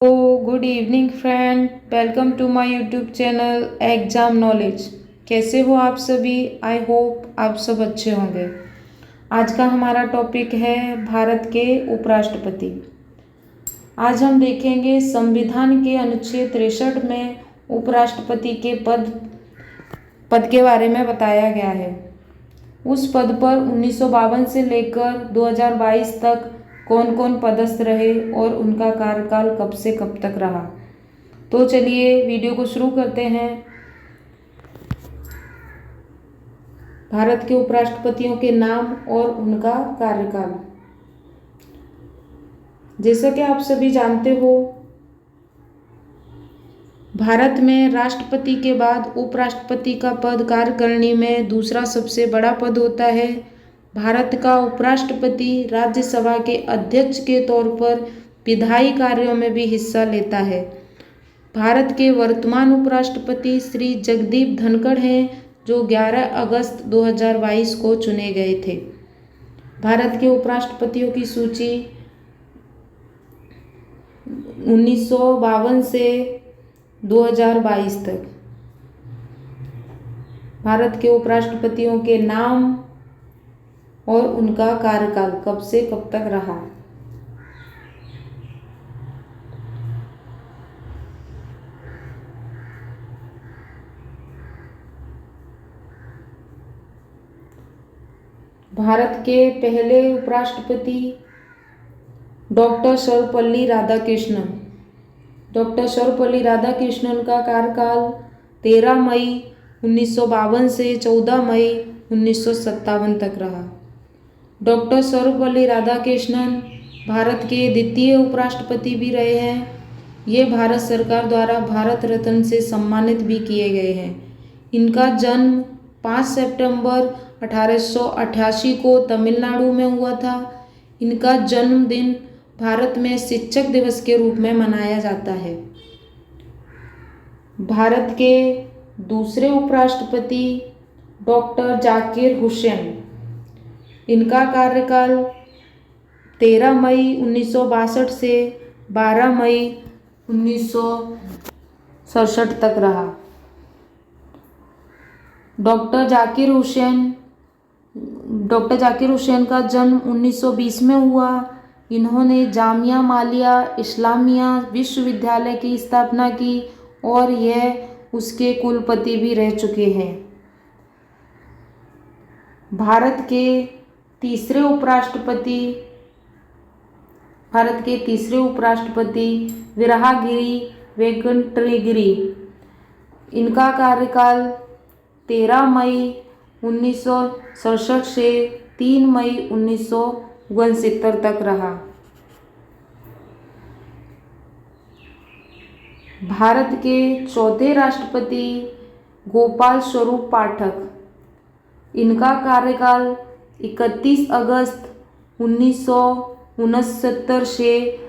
Good evening friend, welcome to my YouTube channel exam knowledge. कैसे हो आप सभी? आई होप आप सब अच्छे होंगे। आज का हमारा टॉपिक है भारत के उपराष्ट्रपति। आज हम देखेंगे संविधान के अनुच्छेद 63 में उपराष्ट्रपति के पद के बारे में बताया गया है। उस पद पर 1952 से लेकर 2022 तक कौन कौन पदस्थ रहे और उनका कार्यकाल कब से कब तक रहा। तो चलिए वीडियो को शुरू करते हैं। भारत के उपराष्ट्रपतियों के नाम और उनका कार्यकाल। जैसा कि आप सभी जानते हो, भारत में राष्ट्रपति के बाद उपराष्ट्रपति का पद कार्यकारिणी में दूसरा सबसे बड़ा पद होता है। भारत का उपराष्ट्रपति राज्यसभा के अध्यक्ष के तौर पर विधायी कार्यों में भी हिस्सा लेता है। भारत के वर्तमान उपराष्ट्रपति श्री जगदीप धनखड़ हैं, जो 11 अगस्त 2022 को चुने गए थे। भारत के उपराष्ट्रपतियों की सूची 1952 से 2022 तक। भारत के उपराष्ट्रपतियों के नाम और उनका कार्यकाल कब से कब तक रहा। भारत के पहले उपराष्ट्रपति डॉक्टर सर्वपल्ली राधाकृष्णन। डॉक्टर सर्वपल्ली राधाकृष्णन का कार्यकाल 13 मई 1952 से 14 मई 1957 तक रहा। डॉक्टर सर्वपल्ली राधाकृष्णन भारत के द्वितीय उपराष्ट्रपति भी रहे हैं। ये भारत सरकार द्वारा भारत रत्न से सम्मानित भी किए गए हैं। इनका जन्म 5 सितंबर 1888 को तमिलनाडु में हुआ था। इनका जन्मदिन भारत में शिक्षक दिवस के रूप में मनाया जाता है। भारत के दूसरे उपराष्ट्रपति डॉक्टर जाकिर हुसैन। इनका कार्यकाल 13 मई 1962 से 12 मई 1967 तक रहा। डॉक्टर जाकिर हुसैन का जन्म 1920 में हुआ। इन्होंने जामिया मिलिया इस्लामिया विश्वविद्यालय की स्थापना की और यह उसके कुलपति भी रह चुके हैं। भारत के तीसरे उपराष्ट्रपति विराहगिरी वेंकटगिरी। इनका कार्यकाल 13 मई 1967 से 3 मई 1969 तक रहा। भारत के चौथे राष्ट्रपति गोपाल स्वरूप पाठक। इनका कार्यकाल 31 अगस्त 1969 से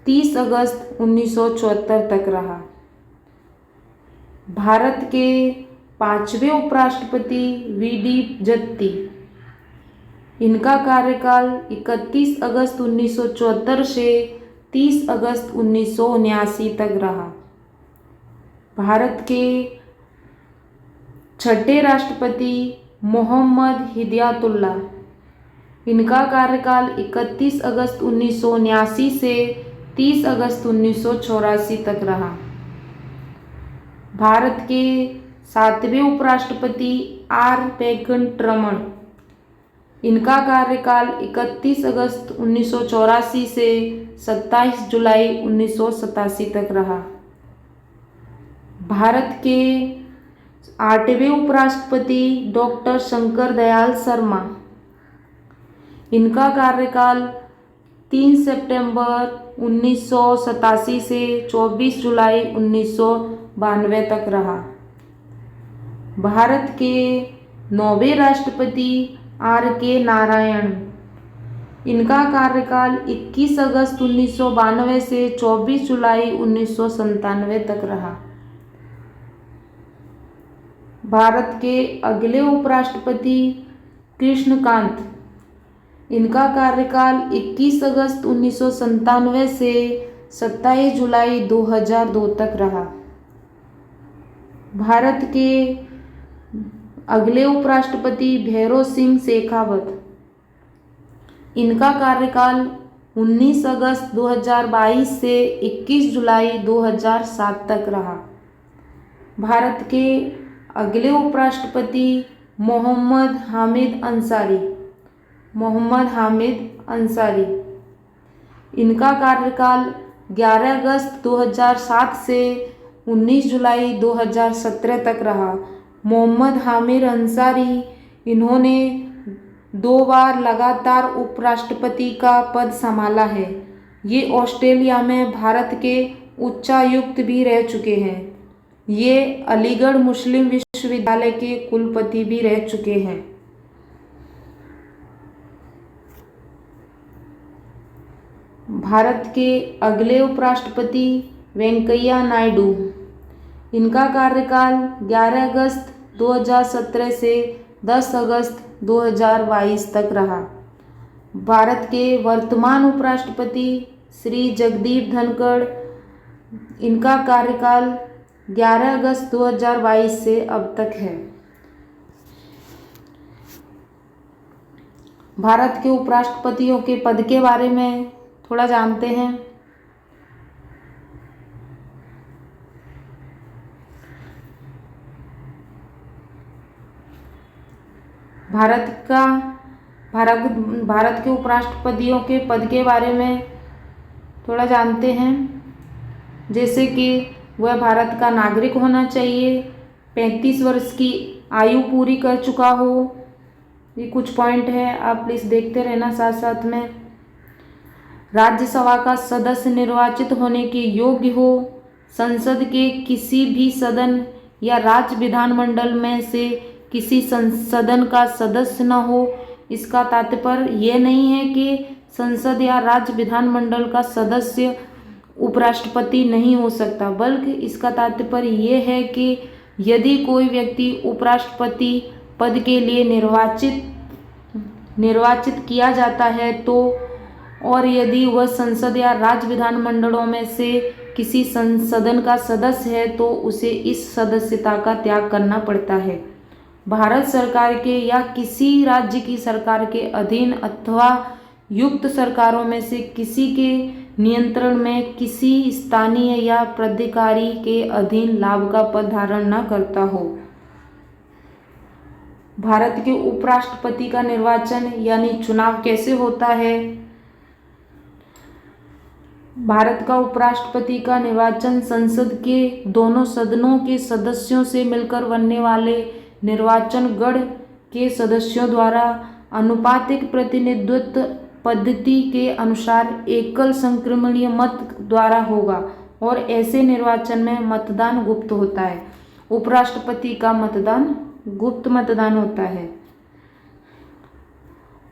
30 अगस्त 1974 तक रहा। भारत के पांचवें उपराष्ट्रपति वी.डी. जत्ती। इनका कार्यकाल 31 अगस्त 1974 से 30 अगस्त 1979 तक रहा। भारत के छठे राष्ट्रपति मोहम्मद हिदायतुल्लाह। इनका कार्यकाल 31 अगस्त 1979 से 30 अगस्त 1984 तक रहा। भारत के सातवें उपराष्ट्रपति आर वेंकटरमण। इनका कार्यकाल 31 अगस्त 1984 से 27 जुलाई 1987 तक रहा। भारत के आठवें उपराष्ट्रपति डॉक्टर शंकर दयाल शर्मा। इनका कार्यकाल 3 सितंबर 1987 से 24 जुलाई 1992 तक रहा। भारत के 9वें राष्ट्रपति R.K. नारायण। इनका कार्यकाल 21 अगस्त 1992 से 24 जुलाई 1997 तक रहा। भारत के अगले उपराष्ट्रपति कृष्णकांत। इनका कार्यकाल 21 अगस्त 1997 से 27 जुलाई 2002 तक रहा। भारत के अगले उपराष्ट्रपति भैरों सिंह शेखावत, इनका कार्यकाल 19 अगस्त 2022 से 21 जुलाई 2007 तक रहा। भारत के अगले उपराष्ट्रपति मोहम्मद हामिद अंसारी, इनका कार्यकाल 11 अगस्त 2007 से 19 जुलाई 2017 तक रहा। मोहम्मद हामिद अंसारी, इन्होंने 2 बार लगातार उपराष्ट्रपति का पद संभाला है। ये ऑस्ट्रेलिया में भारत के उच्चायुक्त भी रह चुके हैं। ये अलीगढ़ मुस्लिम विश्वविद्यालय के कुलपति भी रह चुके हैं। भारत के अगले उपराष्ट्रपति वेंकैया नायडू, इनका कार्यकाल 11 अगस्त 2017 से 10 अगस्त 2022 तक रहा। भारत के वर्तमान उपराष्ट्रपति श्री जगदीप धनखड़, इनका कार्यकाल 11 अगस्त 2022 से अब तक है। भारत के उपराष्ट्रपतियों के पद के बारे में थोड़ा जानते हैं। भारत के उपराष्ट्रपतियों के पद के बारे में थोड़ा जानते हैं, जैसे कि वह भारत का नागरिक होना चाहिए, 35 वर्ष की आयु पूरी कर चुका हो। ये कुछ पॉइंट है, आप प्लीज़ देखते रहना साथ साथ में। राज्यसभा का सदस्य निर्वाचित होने के योग्य हो, संसद के किसी भी सदन या राज्य विधानमंडल में से किसी सदन का सदस्य न हो। इसका तात्पर्य यह नहीं है कि संसद या राज्य विधानमंडल का सदस्य उपराष्ट्रपति नहीं हो सकता, बल्कि इसका तात्पर्य यह है कि यदि कोई व्यक्ति उपराष्ट्रपति पद के लिए निर्वाचित किया जाता है तो, और यदि वह संसद या राज्य विधानमंडलों में से किसी सदन का सदस्य है तो उसे इस सदस्यता का त्याग करना पड़ता है। भारत सरकार के या किसी राज्य की सरकार के अधीन अथवा युक्त सरकारों में से किसी के नियंत्रण में किसी स्थानीय या प्राधिकारी के अधीन लाभ का पद धारण न करता हो। भारत के उपराष्ट्रपति का निर्वाचन यानी चुनाव कैसे होता है? भारत का उपराष्ट्रपति का निर्वाचन संसद के दोनों सदनों के सदस्यों से मिलकर बनने वाले निर्वाचन गण के सदस्यों द्वारा अनुपातिक प्रतिनिधित्व पद्धति के अनुसार एकल संक्रमणीय मत द्वारा होगा और ऐसे निर्वाचन में मतदान गुप्त होता है। उपराष्ट्रपति का मतदान गुप्त मतदान होता है।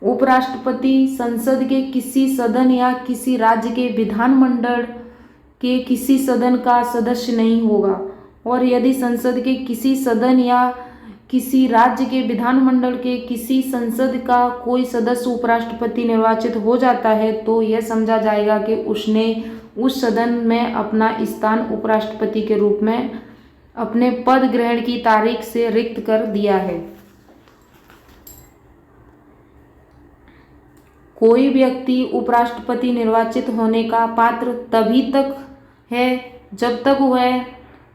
उपराष्ट्रपति संसद के किसी सदन या किसी राज्य के विधानमंडल के किसी सदन का सदस्य नहीं होगा, और यदि संसद के किसी सदन या किसी राज्य के विधानमंडल के किसी संसद का कोई सदस्य उपराष्ट्रपति निर्वाचित हो जाता है तो यह समझा जाएगा कि उसने उस सदन में अपना स्थान उपराष्ट्रपति के रूप में अपने पद ग्रहण की तारीख से रिक्त कर दिया है। कोई व्यक्ति उपराष्ट्रपति निर्वाचित होने का पात्र तभी तक है जब तक वह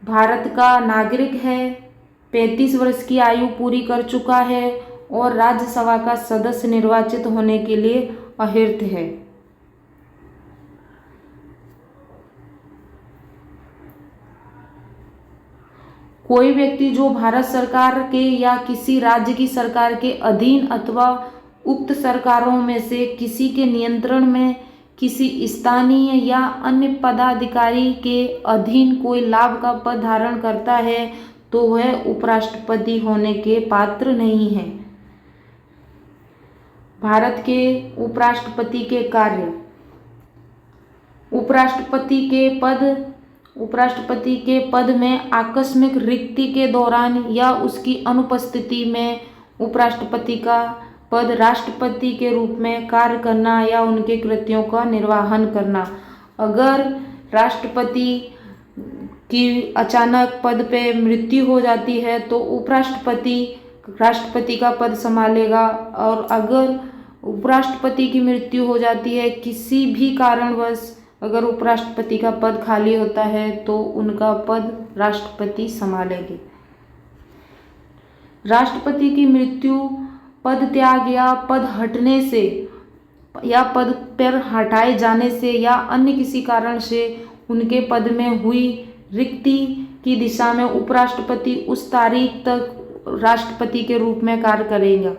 भारत का नागरिक है, 35 वर्ष की आयु पूरी कर चुका है और राज्यसभा का सदस्य निर्वाचित होने के लिए अर्हता है। कोई व्यक्ति जो भारत सरकार के या किसी राज्य की सरकार के अधीन अथवा उक्त सरकारों में से किसी के नियंत्रण में किसी स्थानीय या अन्य पदाधिकारी के अधीन कोई लाभ का पद धारण करता है तो वह उपराष्ट्रपति होने के पात्र नहीं है। भारत के उपराष्ट्रपति के कार्य। उपराष्ट्रपति के पद में आकस्मिक रिक्ति के दौरान या उसकी अनुपस्थिति में उपराष्ट्रपति का पद राष्ट्रपति के रूप में कार्य करना या उनके कृत्यों का निर्वहन करना। अगर राष्ट्रपति की अचानक पद पे मृत्यु हो जाती है तो उपराष्ट्रपति राष्ट्रपति का पद संभालेगा। और अगर उपराष्ट्रपति की मृत्यु हो जाती है किसी भी कारणवश, अगर उपराष्ट्रपति का पद खाली होता है तो उनका पद राष्ट्रपति संभालेंगे। राष्ट्रपति की मृत्यु, पद त्याग या पद हटने से या पद पर हटाए जाने से या अन्य किसी कारण से उनके पद में हुई रिक्ति की दिशा में उपराष्ट्रपति उस तारीख तक राष्ट्रपति के रूप में कार्य करेगा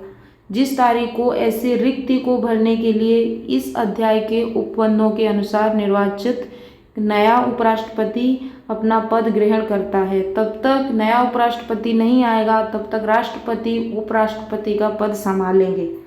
जिस तारीख को ऐसे रिक्ति को भरने के लिए इस अध्याय के उपबंधों के अनुसार निर्वाचित नया उपराष्ट्रपति अपना पद ग्रहण करता है। तब तक नया उपराष्ट्रपति नहीं आएगा, तब तक राष्ट्रपति उपराष्ट्रपति का पद संभालेंगे।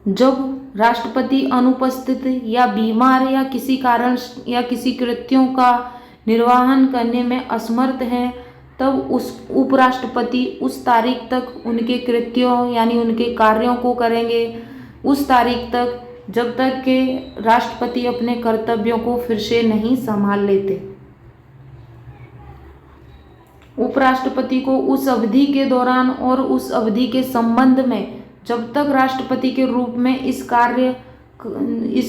जब राष्ट्रपति अनुपस्थित या बीमार या किसी कारण या किसी कृत्यों का निर्वहन करने में असमर्थ है, तब उस उपराष्ट्रपति उस तारीख तक उनके कृत्यों यानी उनके कार्यों को करेंगे, उस तारीख तक जब तक के राष्ट्रपति अपने कर्तव्यों को फिर से नहीं संभाल लेते। उपराष्ट्रपति को उस अवधि के दौरान और उस अवधि के संबंध में जब तक राष्ट्रपति के रूप में इस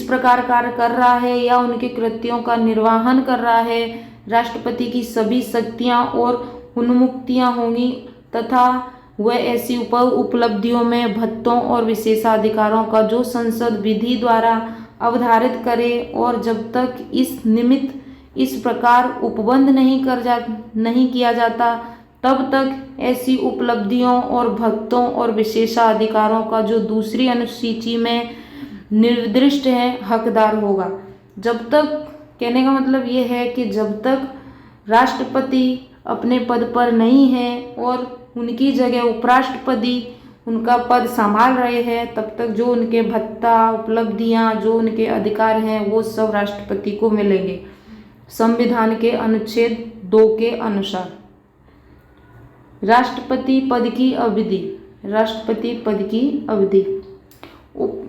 प्रकार कार्य कर रहा है या उनके कृत्यों का निर्वहन कर रहा है, राष्ट्रपति की सभी शक्तियां और उन्मुक्तियां होंगी तथा वह ऐसी उपलब्धियों में भत्तों और विशेषाधिकारों का जो संसद विधि द्वारा अवधारित करे और जब तक इस निमित्त इस प्रकार उपबंध नहीं किया जाता तब तक ऐसी उपलब्धियों और भत्तों और विशेषाधिकारों का जो दूसरी अनुसूची में निर्दिष्ट है हकदार होगा। जब तक, कहने का मतलब ये है कि जब तक राष्ट्रपति अपने पद पर नहीं है और उनकी जगह उपराष्ट्रपति उनका पद संभाल रहे हैं, तब तक जो उनके भत्ता, उपलब्धियां, जो उनके अधिकार हैं वो सब राष्ट्रपति को मिलेंगे संविधान के अनुच्छेद 2 के अनुसार। राष्ट्रपति पद की अवधि, राष्ट्रपति पद की अवधि,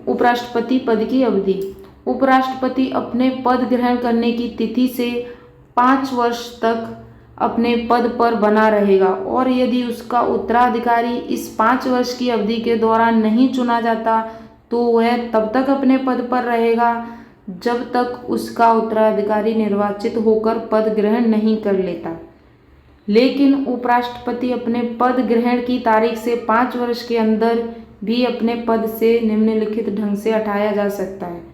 उपराष्ट्रपति पद की अवधि। उपराष्ट्रपति अपने पद ग्रहण करने की तिथि से 5 वर्ष तक अपने पद पर बना रहेगा और यदि उसका उत्तराधिकारी इस 5 वर्ष की अवधि के दौरान नहीं चुना जाता तो वह तब तक अपने पद पर रहेगा जब तक उसका उत्तराधिकारी निर्वाचित होकर पद ग्रहण नहीं कर लेता। लेकिन उपराष्ट्रपति अपने पद ग्रहण की तारीख से 5 वर्ष के अंदर भी अपने पद से निम्नलिखित ढंग से हटाया जा सकता है।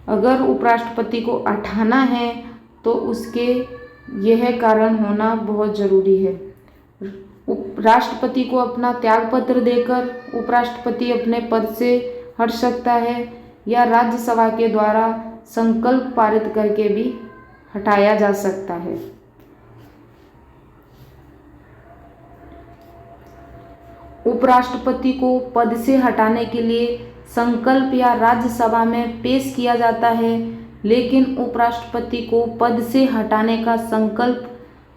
अगर उपराष्ट्रपति को हटाना है तो उसके यह कारण होना बहुत जरूरी है। राष्ट्रपति को अपना त्यागपत्र देकर उपराष्ट्रपति अपने पद से हट सकता है या राज्यसभा के द्वारा संकल्प पारित करके भी हटाया जा सकता है। उपराष्ट्रपति को पद से हटाने के लिए संकल्प या राज्यसभा में पेश किया जाता है, लेकिन उपराष्ट्रपति को पद से हटाने का संकल्प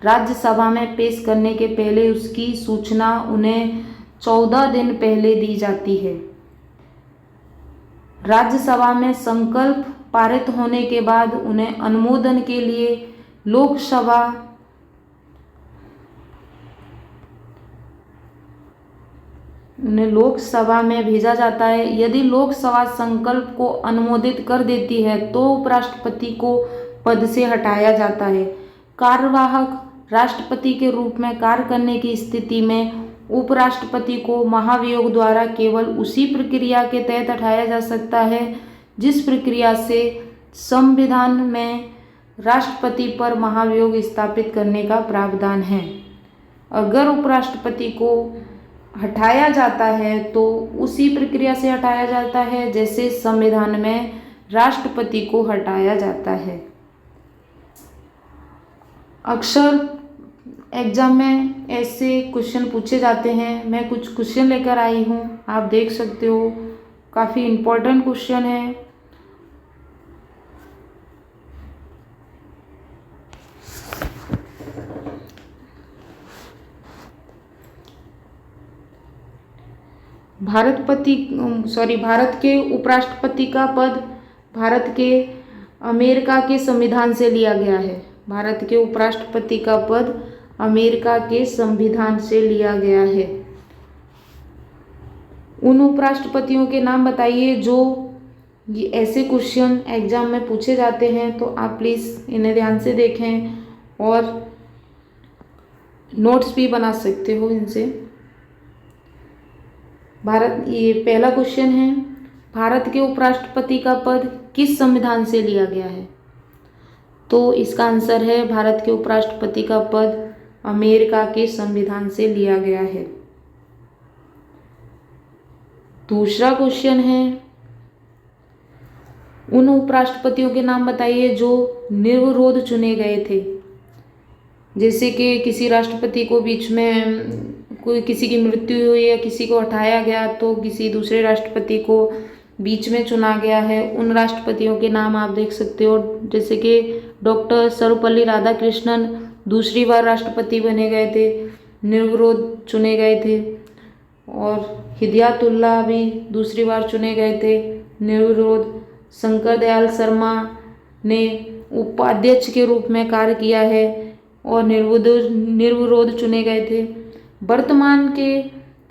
राज्यसभा में पेश करने के पहले उसकी सूचना उन्हें 14 दिन पहले दी जाती है। राज्यसभा में संकल्प पारित होने के बाद उन्हें अनुमोदन के लिए लोकसभा में भेजा जाता है। यदि लोकसभा संकल्प को अनुमोदित कर देती है तो उपराष्ट्रपति को पद से हटाया जाता है। कार्यवाहक राष्ट्रपति के रूप में कार्य करने की स्थिति में उपराष्ट्रपति को महाभियोग द्वारा केवल उसी प्रक्रिया के तहत हटाया जा सकता है जिस प्रक्रिया से संविधान में राष्ट्रपति पर महाभियोग स्थापित करने का प्रावधान है। अगर उपराष्ट्रपति को हटाया जाता है तो उसी प्रक्रिया से हटाया जाता है जैसे संविधान में राष्ट्रपति को हटाया जाता है। अक्सर एग्जाम में ऐसे क्वेश्चन पूछे जाते हैं। मैं कुछ क्वेश्चन लेकर आई हूँ, आप देख सकते हो, काफ़ी इम्पोर्टेंट क्वेश्चन है। भारत के उपराष्ट्रपति का पद भारत के अमेरिका के संविधान से लिया गया है। भारत के उपराष्ट्रपति का पद अमेरिका के संविधान से लिया गया है। उन उपराष्ट्रपतियों के नाम बताइए जो ये ऐसे क्वेश्चन एग्जाम में पूछे जाते हैं, तो आप प्लीज़ इन्हें ध्यान से देखें और नोट्स भी बना सकते हो इनसे। ये पहला क्वेश्चन है, भारत के उपराष्ट्रपति का पद किस संविधान से लिया गया है? तो इसका आंसर है भारत के उपराष्ट्रपति का पद अमेरिका के संविधान से लिया गया है। दूसरा क्वेश्चन है, उन उपराष्ट्रपतियों के नाम बताइए जो निर्विरोध चुने गए थे। जैसे कि किसी राष्ट्रपति को बीच में कोई किसी की मृत्यु हुई या किसी को हटाया गया तो किसी दूसरे राष्ट्रपति को बीच में चुना गया है। उन राष्ट्रपतियों के नाम आप देख सकते हो, जैसे कि डॉक्टर सर्वपल्ली राधाकृष्णन दूसरी बार राष्ट्रपति बने गए थे, निर्विरोध चुने गए थे। और हिदायतुल्लाह भी दूसरी बार चुने गए थे, निर्विरोध। शंकर दयाल शर्मा ने उपाध्यक्ष के रूप में कार्य किया है और निर्विरोध चुने गए थे।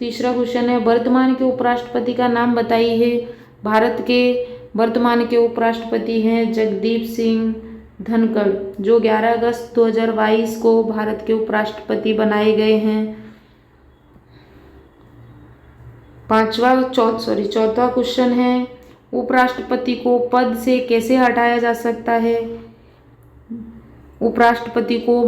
तीसरा क्वेश्चन है, वर्तमान के उपराष्ट्रपति का नाम बताइए। भारत के वर्तमान के उपराष्ट्रपति हैं जगदीप सिंह धनखड़, जो 11 अगस्त 2022 को भारत के उपराष्ट्रपति बनाए गए हैं। चौथा क्वेश्चन है, उपराष्ट्रपति को पद से कैसे हटाया जा सकता है? उपराष्ट्रपति को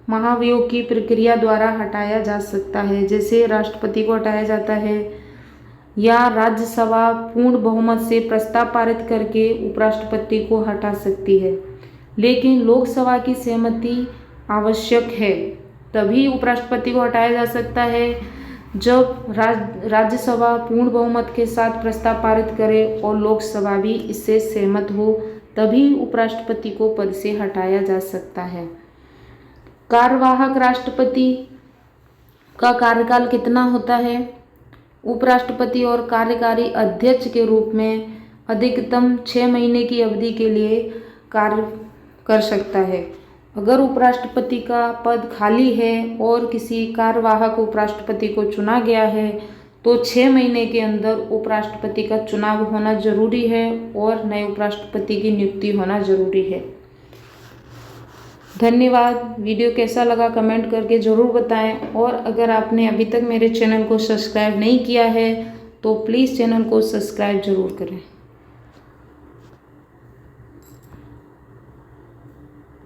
महाभियोग की प्रक्रिया द्वारा हटाया जा सकता है, जैसे राष्ट्रपति को हटाया जाता है, या राज्यसभा पूर्ण बहुमत से प्रस्ताव पारित करके उपराष्ट्रपति को हटा सकती है। लेकिन लोकसभा की सहमति आवश्यक है, तभी उपराष्ट्रपति को हटाया जा सकता है जब राज्यसभा पूर्ण बहुमत के साथ प्रस्ताव पारित करे और लोकसभा भी इससे सहमत हो, तभी उपराष्ट्रपति को पद से हटाया जा सकता है। कार्यवाहक राष्ट्रपति का कार्यकाल कितना होता है? उपराष्ट्रपति और कार्यकारी अध्यक्ष के रूप में अधिकतम 6 महीने की अवधि के लिए कार्य कर सकता है। अगर उपराष्ट्रपति का पद खाली है और किसी कार्यवाहक उपराष्ट्रपति को चुना गया है तो 6 महीने के अंदर उपराष्ट्रपति का चुनाव होना जरूरी है और नए उपराष्ट्रपति की नियुक्ति होना जरूरी है। धन्यवाद। वीडियो कैसा लगा कमेंट करके ज़रूर बताएं, और अगर आपने अभी तक मेरे चैनल को सब्सक्राइब नहीं किया है तो प्लीज़ चैनल को सब्सक्राइब ज़रूर करें।